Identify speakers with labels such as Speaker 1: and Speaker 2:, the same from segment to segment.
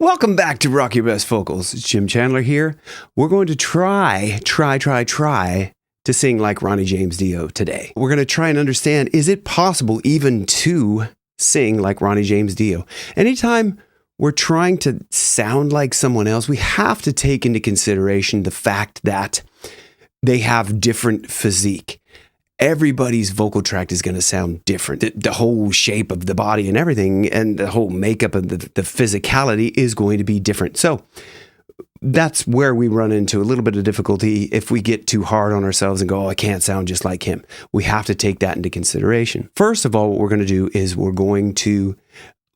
Speaker 1: Welcome back to Rock Your Best Vocals. It's Jim Chandler here. We're going to try to sing like Ronnie James Dio today. We're going to try and understand, is it possible even to sing like Ronnie James Dio? Anytime we're trying to sound like someone else, we have to take into consideration the fact that they have different physique. Everybody's vocal tract is going to sound different. The whole shape of the body and everything and the whole makeup of the physicality is going to be different. So that's where we run into a little bit of difficulty if we get too hard on ourselves and go, oh, I can't sound just like him. We have to take that into consideration. First of all, what we're going to do is we're going to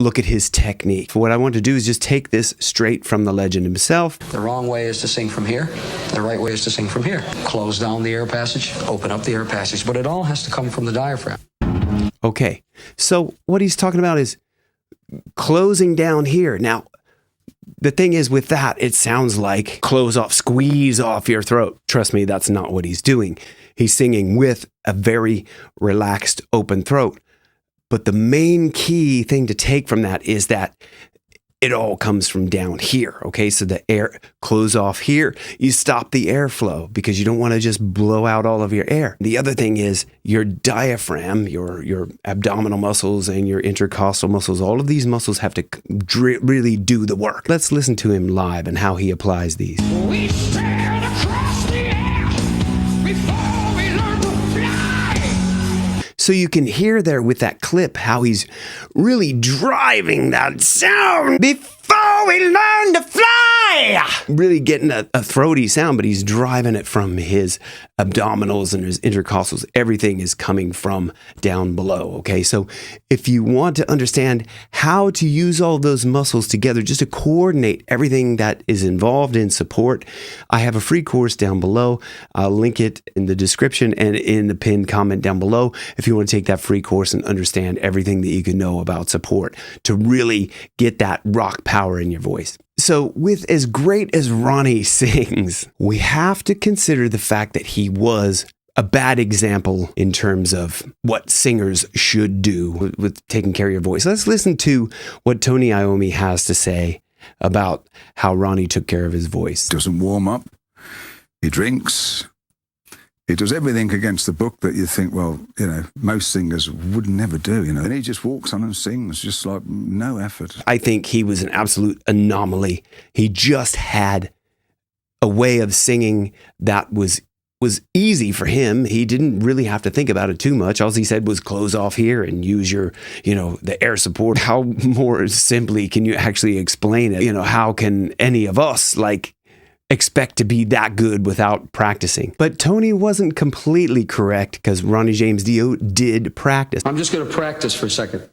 Speaker 1: look at his technique. What I want to do is just take this straight from the legend himself.
Speaker 2: The wrong way is to sing from here. The right way is to sing from here. Close down the air passage, open up the air passage, but it all has to come from the diaphragm.
Speaker 1: Okay, so what he's talking about is closing down here. Now, the thing is with that, it sounds like close off, squeeze off your throat. Trust me, that's not what he's doing. He's singing with a very relaxed, open throat. But the main key thing to take from that is that it all comes from down here, okay? So the air, close off here, you stop the airflow because you don't want to just blow out all of your air. The other thing is your diaphragm, your abdominal muscles and your intercostal muscles, all of these muscles have to really do the work. Let's listen to him live and how he applies these.
Speaker 3: We stared across the air before we learned to fly.
Speaker 1: So you can hear there with that clip how he's really driving that sound before we learn to fly. Really getting a throaty sound, but he's driving it from his abdominals and his intercostals. Everything is coming from down below, okay? So if you want to understand how to use all those muscles together just to coordinate everything that is involved in support, I have a free course down below. I'll link it in the description and in the pinned comment down below if you want to take that free course and understand everything that you can know about support to really get that rock power in your voice. So with as great as Ronnie sings, we have to consider the fact that he was a bad example in terms of what singers should do with taking care of your voice. Let's listen to what Tony Iommi has to say about how Ronnie took care of his voice.
Speaker 4: Doesn't warm up. He drinks. He does everything against the book that you think, well, you know, most singers would never do, you know. And he just walks on and sings, just like no effort.
Speaker 1: I think he was an absolute anomaly. He just had a way of singing that was easy for him. He didn't really have to think about it too much. All he said was close off here and use your, the air support. How more simply can you actually explain it? How can any of us expect to be that good without practicing? But Tony wasn't completely correct because Ronnie James Dio did practice.
Speaker 2: I'm just going to practice for a second.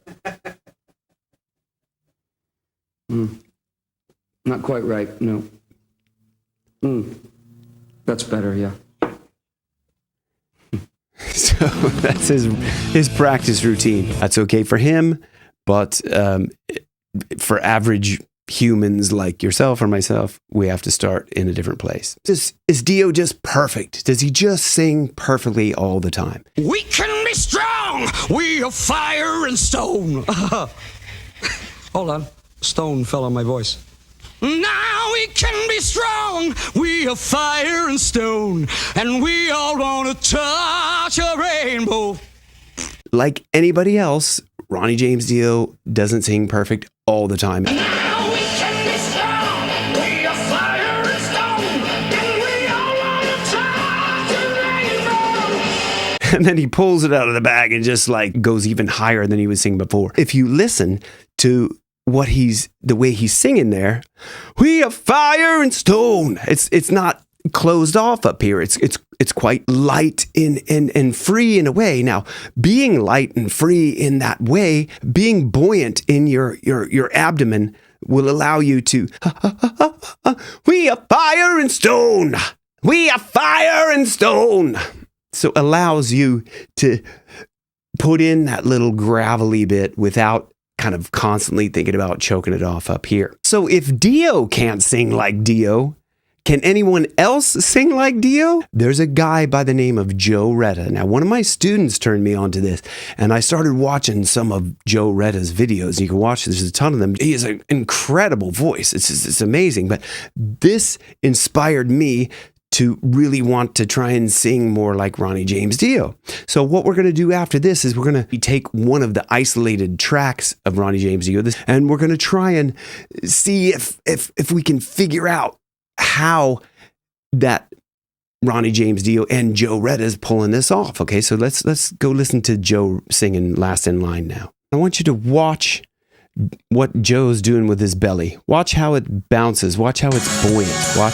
Speaker 2: Not quite right, no. That's better, yeah.
Speaker 1: So that's his practice routine. That's okay for him, but for average humans like yourself or myself, we have to start in a different place. Is Dio just perfect? Does he just sing perfectly all the time?
Speaker 3: We can be strong. We are fire and stone.
Speaker 2: Hold on. Stone fell on my voice.
Speaker 3: Now we can be strong. We are fire and stone. And we all want to touch a rainbow.
Speaker 1: Like anybody else, Ronnie James Dio doesn't sing perfect all the time.
Speaker 3: Now we can be strong. We are fire and stone. And we all want to touch a rainbow.
Speaker 1: And then he pulls it out of the bag and just goes even higher than he was singing before. If you listen to the way he's singing there, we are fire and stone. It's not closed off up here. It's quite light and free in a way. Now, being light and free in that way, being buoyant in your abdomen will allow you to we are fire and stone. We are fire and stone. So allows you to put in that little gravelly bit without kind of constantly thinking about choking it off up here. So if Dio can't sing like Dio, Can anyone else sing like Dio? There's a guy by the name of Joe Retta. Now, one of my students turned me on to this, and I started watching some of Joe Retta's videos. You can watch, there's a ton of them. He has an incredible voice. It's amazing. But this inspired me to really want to try and sing more like Ronnie James Dio. So what we're going to do after this is we're going to take one of the isolated tracks of Ronnie James Dio, and we're going to try and see if we can figure out how that Ronnie James Dio and Joe Retta is pulling this off. Okay, so let's go listen to Joe singing Last in Line now. I want you to watch what Joe's doing with his belly. Watch how it bounces. Watch how it's buoyant. Watch.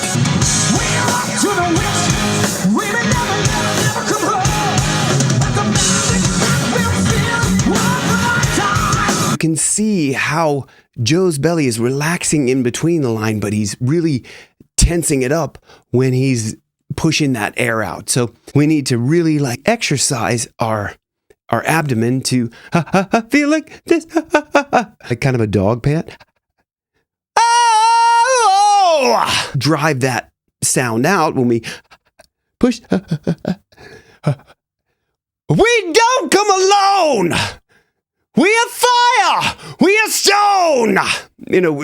Speaker 1: You can see how Joe's belly is relaxing in between the line, but he's really tensing it up when he's pushing that air out. So we need to really like exercise our abdomen to feel like this, like kind of a dog pant. Oh! Drive that sound out when we push. We don't come alone. We are fire. We are stone. You know,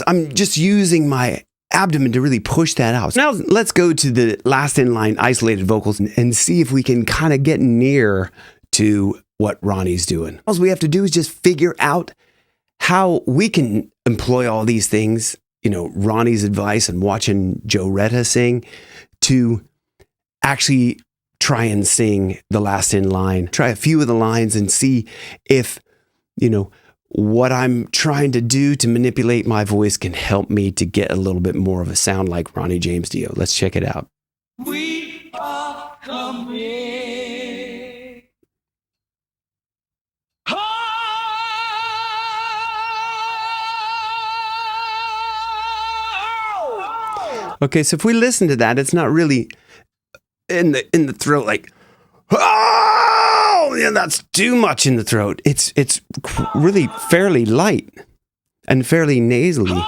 Speaker 1: I'm just using my abdomen to really push that out. Now let's go to the last in line isolated vocals and see if we can kind of get near to what Ronnie's doing. All we have to do is just figure out how we can employ all these things, you know, Ronnie's advice and watching Joe Retta sing, to actually try and sing the last in line. Try a few of the lines and see if, you know, what I'm trying to do to manipulate my voice can help me to get a little bit more of a sound like Ronnie James Dio. Let's check it out.
Speaker 3: We are coming.
Speaker 1: Okay, so if we listen to that, it's not really in the throat like, oh, yeah, that's too much in the throat. It's really fairly light and fairly nasally.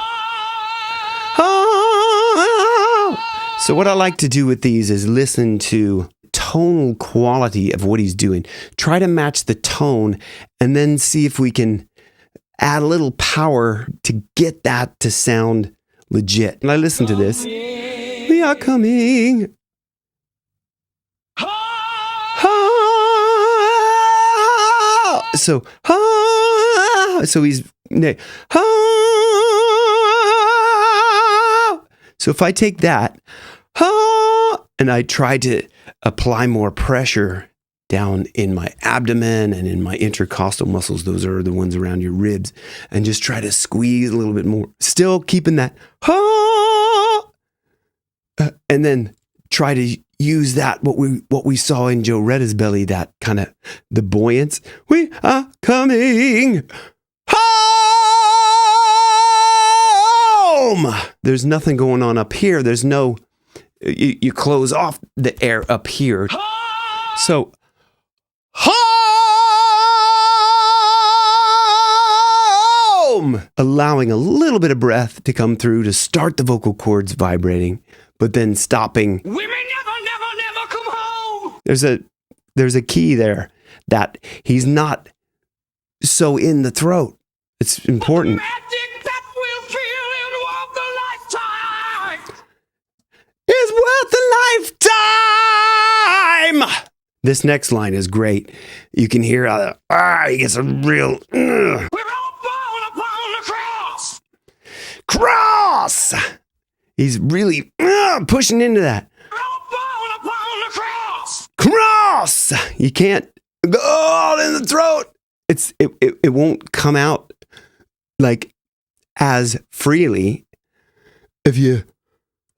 Speaker 1: So what I like to do with these is listen to tonal quality of what he's doing. Try to match the tone and then see if we can add a little power to get that to sound legit. And I listen to this. We are coming. So he's so if I take that and I try to apply more pressure down in my abdomen and in my intercostal muscles, those are the ones around your ribs, and just try to squeeze a little bit more, still keeping that and then try to use that what we saw in Joe Retta's belly, that kind of the buoyance. We are coming home. There's nothing going on up here. There's no, you close off the air up here. So home, allowing a little bit of breath to come through to start the vocal cords vibrating, but then stopping.
Speaker 3: We may never come home.
Speaker 1: There's a key there that he's not so in the throat. It's important.
Speaker 3: Magic that we'll feel in the lifetime
Speaker 1: Is worth a lifetime. This next line is great. You can hear he gets a real
Speaker 3: We're all born upon the cross.
Speaker 1: cross. He's really pushing into that.
Speaker 3: We're all born upon the cross.
Speaker 1: Cross. You can't go all in the throat. It won't come out like as freely if you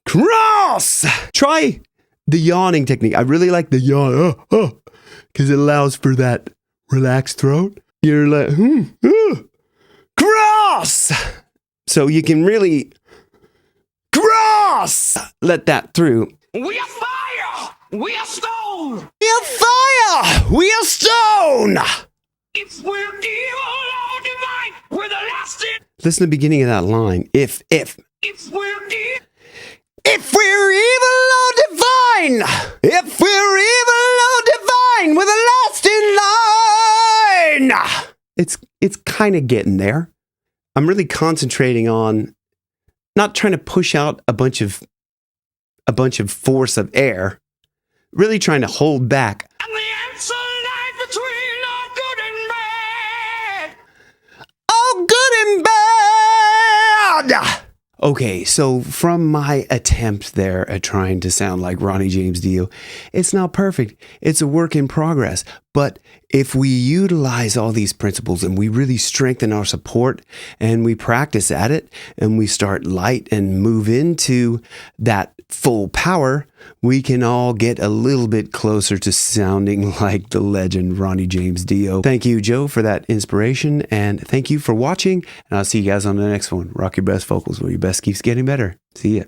Speaker 1: cross. Try the yawning technique. I really like the yawn because it allows for that relaxed throat. You're like cross. So you can really cross. Let that through.
Speaker 3: We are fire. We are stone.
Speaker 1: We are fire. We are stone.
Speaker 3: If we're evil or divine, we're the last in.
Speaker 1: Listen to the beginning of that line. If
Speaker 3: If we're evil.
Speaker 1: If we're evil or divine, if we're evil or divine, with a last in line. It's kind of getting there. I'm really concentrating on not trying to push out a bunch of force of air, really trying to hold back.
Speaker 3: And the answer lies between all good and bad.
Speaker 1: Oh, good and bad! Okay, so from my attempt there at trying to sound like Ronnie James Dio, it's not perfect. It's a work in progress. But if we utilize all these principles and we really strengthen our support and we practice at it and we start light and move into that full power, we can all get a little bit closer to sounding like the legend Ronnie James Dio. Thank you, Joe, for that inspiration, and thank you for watching, and I'll see you guys on the next one. Rock your best vocals where your best keeps getting better. See ya.